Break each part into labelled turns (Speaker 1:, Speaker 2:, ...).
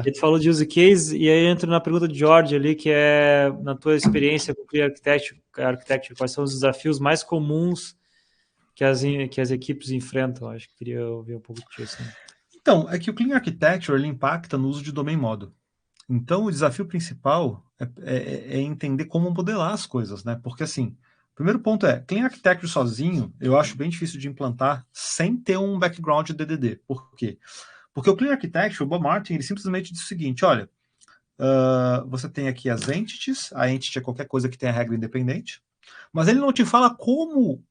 Speaker 1: Ele falou de use case, e aí entra na pergunta de George ali, que é, na tua experiência com o Clear Architecture, quais são os desafios mais comuns que as equipes enfrentam? Acho que queria ouvir um pouco disso. Né?
Speaker 2: Então, é que o Clean Architecture ele impacta no uso de domain model. Então, o desafio principal é entender como modelar as coisas, né? Porque, assim, o primeiro ponto é, Clean Architecture sozinho, eu acho bem difícil de implantar sem ter um background de DDD. Por quê? Porque o Clean Architecture, o Bob Martin, ele simplesmente diz o seguinte, olha, você tem aqui as entities, a entity é qualquer coisa que tenha regra independente, mas ele não te fala como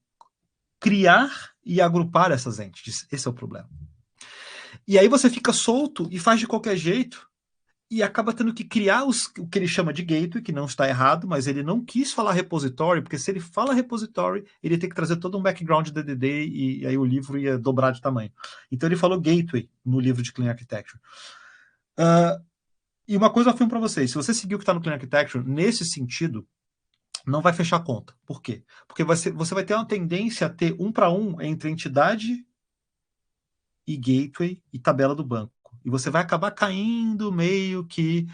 Speaker 2: criar e agrupar essas entities. Esse é o problema. E aí você fica solto e faz de qualquer jeito e acaba tendo que criar o que ele chama de gateway, que não está errado, mas ele não quis falar repository, porque se ele fala repository, ele tem que trazer todo um background de DDD e aí o livro ia dobrar de tamanho. Então ele falou gateway no livro de Clean Architecture. E uma coisa eu afirmo para vocês, se você seguir o que está no Clean Architecture, nesse sentido, não vai fechar a conta. Por quê? Porque você vai ter uma tendência a ter um para um entre entidade e gateway e tabela do banco. E você vai acabar caindo meio que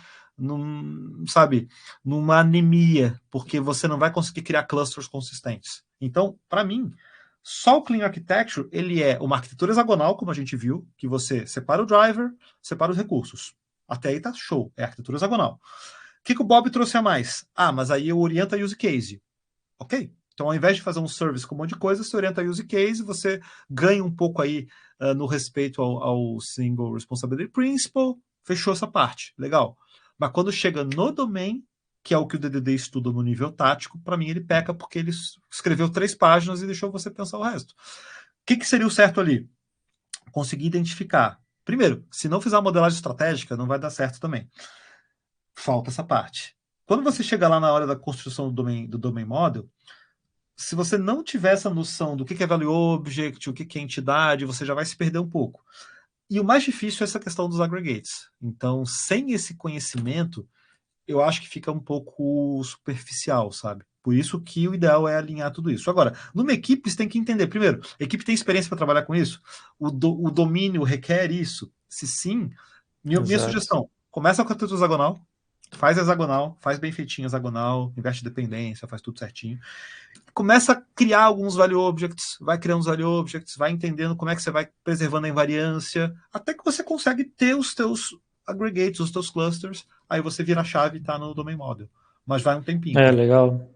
Speaker 2: sabe, numa anemia, porque você não vai conseguir criar clusters consistentes. Então, para mim, só o Clean Architecture, ele é uma arquitetura hexagonal, como a gente viu, que você separa o driver, separa os recursos. Até aí tá show, é arquitetura hexagonal. O que o Bob trouxe a mais? Ah, mas aí eu oriento a use case. Ok. Então, ao invés de fazer um service com um monte de coisa, você orienta a use case, você ganha um pouco aí no respeito ao Single Responsibility Principle, fechou essa parte, legal. Mas quando chega no domain, que é o que o DDD estuda no nível tático, para mim ele peca porque ele escreveu 3 páginas e deixou você pensar o resto. O que seria o certo ali? Conseguir identificar. Primeiro, se não fizer uma modelagem estratégica, não vai dar certo também. Falta essa parte. Quando você chega lá na hora da construção do domain model, se você não tiver essa noção do que é value object, o que é entidade, você já vai se perder um pouco. E o mais difícil é essa questão dos aggregates. Então, sem esse conhecimento, eu acho que fica um pouco superficial, sabe? Por isso que o ideal é alinhar tudo isso. Agora, numa equipe, você tem que entender, primeiro, a equipe tem experiência para trabalhar com isso? O domínio requer isso? Se sim, minha
Speaker 1: Exato.
Speaker 2: sugestão, começa com a arquitetura hexagonal, faz hexagonal, faz bem feitinho hexagonal, investe dependência, faz tudo certinho. Começa a criar alguns value objects, vai criando os value objects, vai entendendo como é que você vai preservando a invariância, até que você consegue ter os teus aggregates, os teus clusters, aí você vira a chave e está no domain model. Mas vai um tempinho,
Speaker 1: É,
Speaker 2: tá?
Speaker 1: legal.